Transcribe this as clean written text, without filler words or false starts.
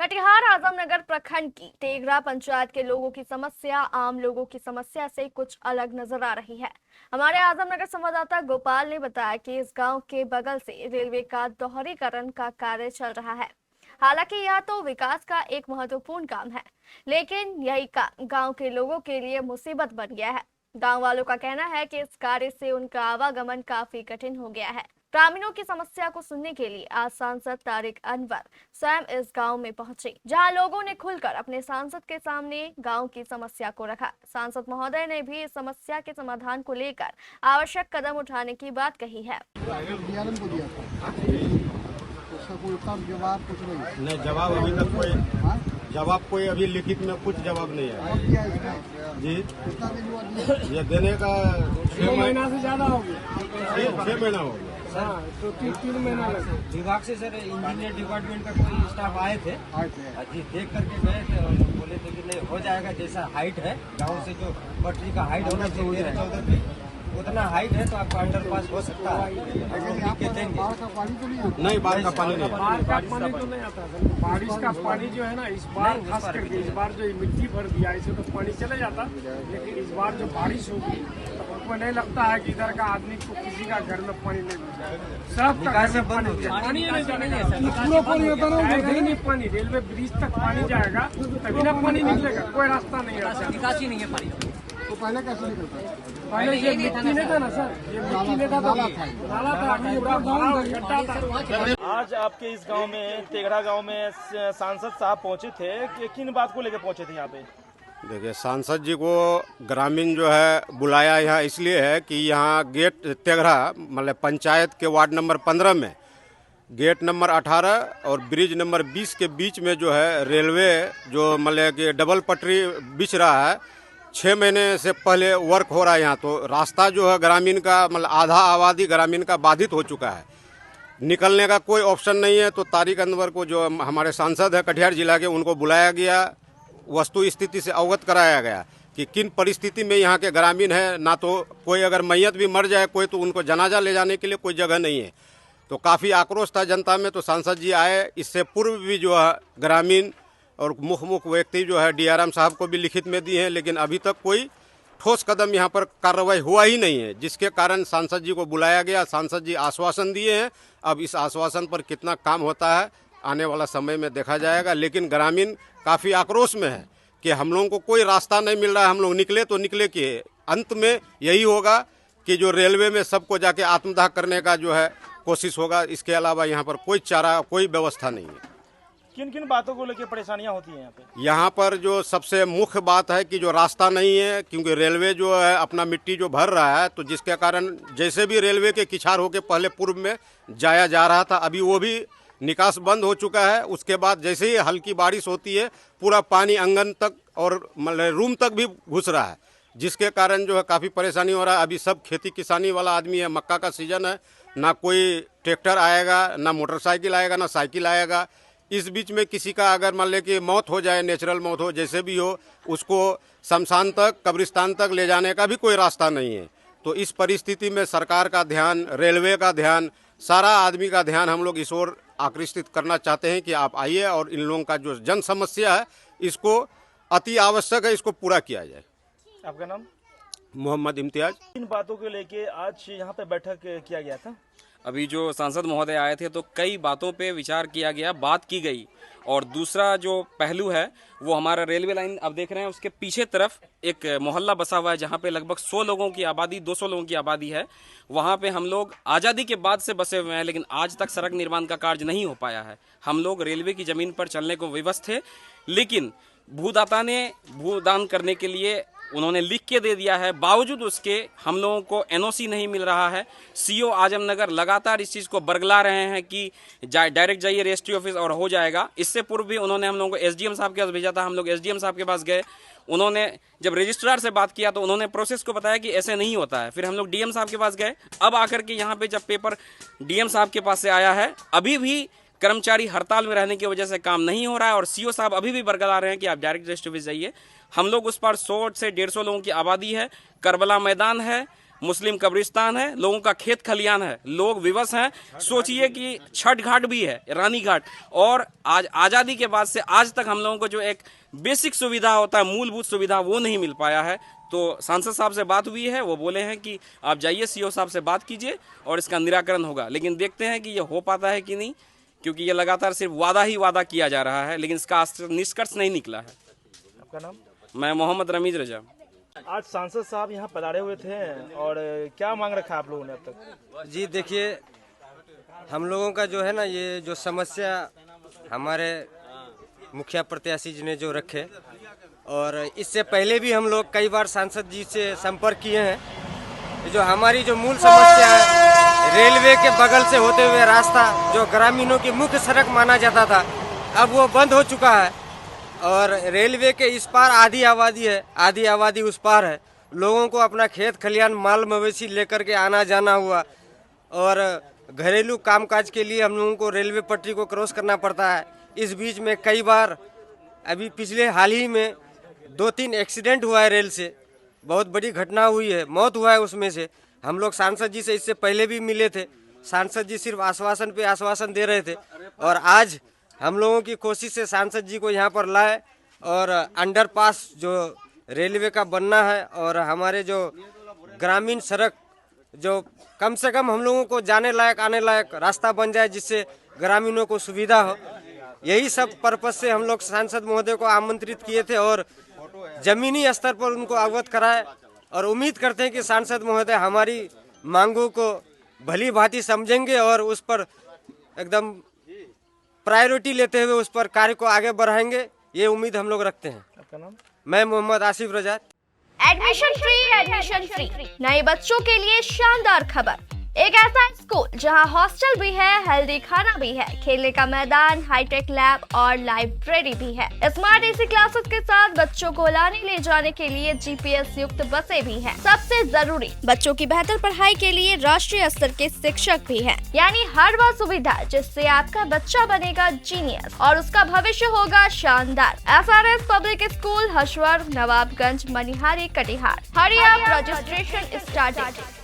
कटिहार आजमनगर प्रखंड की तेघड़ा पंचायत के लोगों की समस्या आम लोगों की समस्या से कुछ अलग नजर आ रही है। हमारे आजमनगर संवाददाता गोपाल ने बताया कि इस गांव के बगल से रेलवे का दोहरीकरण का कार्य चल रहा है। हालांकि यह तो विकास का एक महत्वपूर्ण काम है, लेकिन यही काम गांव के लोगों के लिए मुसीबत बन गया है। गांव वालों का कहना है कि इस कार्य से उनका आवागमन काफी कठिन हो गया है। ग्रामीणों की समस्या को सुनने के लिए आज सांसद तारिक अनवर स्वयं इस गांव में पहुंचे, जहां लोगों ने खुलकर अपने सांसद के सामने गांव की समस्या को रखा। सांसद महोदय ने भी इस समस्या के समाधान को लेकर आवश्यक कदम उठाने की बात कही है। नहीं, जवाब अभी तक कोई अभी लिखित में कुछ जवाब नहीं है जी। ये देने का 6 महीना से ज्यादा हो गया। 6 महीना हो गया। हाँ, तो 3 महीना लगा। विभाग से सर इंजीनियर डिपार्टमेंट का कोई स्टाफ आए थे जी, देख करके गए थे और बोले थे कि नहीं हो जाएगा, जैसा हाइट है गांव से जो पटरी का हाइट होना चाहिए 13-14 फीट उतना हाइट है तो आपका अंडरपास हो सकता है। नहीं, बाढ़ का पानी नहीं, बाढ़ का पानी तो नहीं आता सर। बारिश का पानी जो है ना, इस बार खास करके इस बार जो मिट्टी भर दिया इसे तो पानी चले जाता, लेकिन इस बार जो बारिश होगी तो हमको नहीं लगता है कि इधर का आदमी को किसी का घर में पानी नहीं मिल जाएगा। सब का घर में पानी नहीं जाएगा, पानी होता नहीं पानी रेलवे ब्रिज तक पानी जाएगा तभी ना पानी निकलेगा, कोई रास्ता नहीं है, निकासी नहीं है पानी। तो पहले कैसे निकलता है? पहले ये मिट्टी नहीं था ना सर, ये मिट्टी नहीं था तो नाला था, अभी गड्ढा था। आज आपके इस गांव में तेघड़ा गांव में सांसद साहब पहुंचे थे कि किन बात को लेकर पहुंचे थे यहाँ पे? देखिए, सांसद जी को ग्रामीण जो है बुलाया यहाँ इसलिए है कि यहाँ गेट तेघड़ा मतलब पंचायत के वार्ड नंबर 15 में गेट नंबर 18 और ब्रिज नंबर 20 के बीच में जो है रेलवे जो मतलब कि डबल पटरी बिछ रहा है। 6 महीने से पहले वर्क हो रहा है यहाँ, तो रास्ता जो है ग्रामीण का मतलब आधा आबादी ग्रामीण का बाधित हो चुका है, निकलने का कोई ऑप्शन नहीं है। तो तारिक अनवर को जो हमारे सांसद है कटिहार जिला के, उनको बुलाया गया, वस्तु स्थिति से अवगत कराया गया कि किन परिस्थिति में यहाँ के ग्रामीण है। ना तो कोई अगर मैयत भी मर जाए कोई, तो उनको जनाजा ले जाने के लिए कोई जगह नहीं है। तो काफ़ी आक्रोश था जनता में, तो सांसद जी आए। इससे पूर्व भी जो है ग्रामीण और मुख व्यक्ति जो है डीआरएम साहब को भी लिखित में दी है, लेकिन अभी तक कोई ठोस कदम यहाँ पर कार्रवाई हुआ ही नहीं है, जिसके कारण सांसद जी को बुलाया गया। सांसद जी आश्वासन दिए हैं, अब इस आश्वासन पर कितना काम होता है आने वाला समय में देखा जाएगा। लेकिन ग्रामीण काफ़ी आक्रोश में है कि हम लोगों को कोई रास्ता नहीं मिल रहा है, हम लोग निकले तो निकले कि अंत में यही होगा कि जो रेलवे में सबको जाके आत्मदाह करने का जो है कोशिश होगा। इसके अलावा यहाँ पर कोई चारा, कोई व्यवस्था नहीं है। किन किन बातों को लेकर परेशानियां होती हैं यहाँ पे? यहाँ पर जो सबसे मुख्य बात है कि जो रास्ता नहीं है, क्योंकि रेलवे जो है अपना मिट्टी जो भर रहा है, तो जिसके कारण जैसे भी रेलवे के किछार होके पहले पूर्व में जाया जा रहा था, अभी वो भी निकास बंद हो चुका है। उसके बाद जैसे ही हल्की बारिश होती है पूरा पानी आंगन तक और मतलब रूम तक भी घुस रहा है, जिसके कारण जो है काफ़ी परेशानी हो रहा है। अभी सब खेती किसानी वाला आदमी है, मक्का का सीजन है, ना कोई ट्रैक्टर आएगा, ना मोटरसाइकिल आएगा, ना साइकिल आएगा। इस बीच में किसी का अगर मान ले कि मौत हो जाए, नेचुरल मौत हो, जैसे भी हो, उसको शमशान तक, कब्रिस्तान तक ले जाने का भी कोई रास्ता नहीं है। तो इस परिस्थिति में सरकार का ध्यान, रेलवे का ध्यान, सारा आदमी का ध्यान हम लोग इस ओर आकृष्टित करना चाहते हैं कि आप आइए और इन लोगों का जो जन समस्या है इसको अति आवश्यक है, इसको पूरा किया जाए। आपका नाम? मोहम्मद इम्तियाज। इन बातों को लेके आज यहाँ पे बैठक किया गया था। अभी जो सांसद महोदय आए थे तो कई बातों पे विचार किया गया, बात की गई। और दूसरा जो पहलू है वो हमारा रेलवे लाइन अब देख रहे हैं, उसके पीछे तरफ एक मोहल्ला बसा हुआ है जहाँ पे लगभग 100 लोगों की आबादी, 200 लोगों की आबादी है। वहाँ पे हम लोग आज़ादी के बाद से बसे हुए हैं, लेकिन आज तक सड़क निर्माण का कार्य नहीं हो पाया है। हम लोग रेलवे की ज़मीन पर चलने को विवश थे, लेकिन भूदाता ने भूदान करने के लिए उन्होंने लिख के दे दिया है, बावजूद उसके हम लोगों को एनओसी नहीं मिल रहा है। सीओ आजमनगर लगातार इस चीज़ को बरगला रहे हैं कि डायरेक्ट जाइए रजिस्ट्री ऑफिस और हो जाएगा। इससे पूर्व भी उन्होंने हम लोगों को एसडीएम साहब के पास भेजा था, हम लोग एसडीएम साहब के पास गए। उन्होंने जब रजिस्ट्रार से बात किया तो उन्होंने प्रोसेस को बताया कि ऐसे नहीं होता है। फिर हम लोग डीएम साहब के पास गए। अब आकर के यहाँ पे जब पेपर डीएम साहब के पास से आया है, अभी भी कर्मचारी हड़ताल में रहने की वजह से काम नहीं हो रहा है और सीओ साहब अभी भी बरकरार रहे हैं कि आप डायरेक्ट रजिस्ट्री ऑफिस जाइए। हम लोग उस पर 100 से 150 लोगों की आबादी है, करबला मैदान है, मुस्लिम कब्रिस्तान है, लोगों का खेत खलियान है, लोग विवश हैं। सोचिए कि छठ घाट भी है, रानी घाट, और आज आज़ादी के बाद से आज तक हम लोगों को जो एक बेसिक सुविधा होता है, मूलभूत सुविधा, वो नहीं मिल पाया है। तो सांसद साहब से बात हुई है, वो बोले हैं कि आप जाइए सीओ साहब से बात कीजिए और इसका निराकरण होगा। लेकिन देखते हैं कि ये हो पाता है कि नहीं, क्योंकि ये लगातार सिर्फ वादा ही वादा किया जा रहा है, लेकिन इसका निष्कर्ष नहीं निकला है। आपका नाम? मैं मोहम्मद रमीज रजा। आज सांसद साहब यहाँ पधारे हुए थे और क्या मांग रखा आप लोगों ने अब तक? जी देखिए, हम लोगों का जो है ना, ये जो समस्या हमारे मुखिया प्रत्याशी जी ने जो रखे, और इससे पहले भी हम लोग कई बार सांसद जी से संपर्क किए हैं। जो हमारी जो मूल समस्या है, रेलवे के बगल से होते हुए रास्ता जो ग्रामीणों की मुख्य सड़क माना जाता था, अब वो बंद हो चुका है। और रेलवे के इस पार आधी आबादी है, आधी आबादी उस पार है। लोगों को अपना खेत खलियान, माल मवेशी लेकर के आना जाना हुआ, और घरेलू कामकाज के लिए हम लोगों को रेलवे पटरी को क्रॉस करना पड़ता है। इस बीच में कई बार, अभी पिछले हाल ही में 2-3 एक्सीडेंट हुआ है, रेल से बहुत बड़ी घटना हुई है, मौत हुआ है उसमें से। हम लोग सांसद जी से इससे पहले भी मिले थे, सांसद जी सिर्फ आश्वासन पे आश्वासन दे रहे थे, और आज हम लोगों की कोशिश से सांसद जी को यहाँ पर लाए, और अंडरपास जो रेलवे का बनना है, और हमारे जो ग्रामीण सड़क जो कम से कम हम लोगों को जाने लायक आने लायक रास्ता बन जाए, जिससे ग्रामीणों को सुविधा हो। यही सब पर्पज से हम लोग सांसद महोदय को आमंत्रित किए थे और जमीनी स्तर पर उनको अवगत कराए, और उम्मीद करते हैं कि सांसद महोदय हमारी मांगों को भली भांति समझेंगे और उस पर एकदम प्रायोरिटी लेते हुए उस पर कार्य को आगे बढ़ाएंगे। ये उम्मीद हम लोग रखते हैं। आपका नाम? मैं मोहम्मद आसिफ रजा। एडमिशन फ्री नए बच्चों के लिए शानदार खबर। एक ऐसा स्कूल जहां हॉस्टल भी है, हेल्दी खाना भी है, खेलने का मैदान, हाईटेक लैब और लाइब्रेरी भी है। स्मार्ट एसी क्लासेस के साथ बच्चों को लाने ले जाने के लिए जीपीएस युक्त बसें भी हैं। सबसे जरूरी, बच्चों की बेहतर पढ़ाई के लिए राष्ट्रीय स्तर के शिक्षक भी हैं। यानी हर वह सुविधा जिससे आपका बच्चा बनेगा जीनियस और उसका भविष्य होगा शानदार। SRS public school, Hashwar, Nawabganj, Manihari, Katihar. Hurry up, registration started.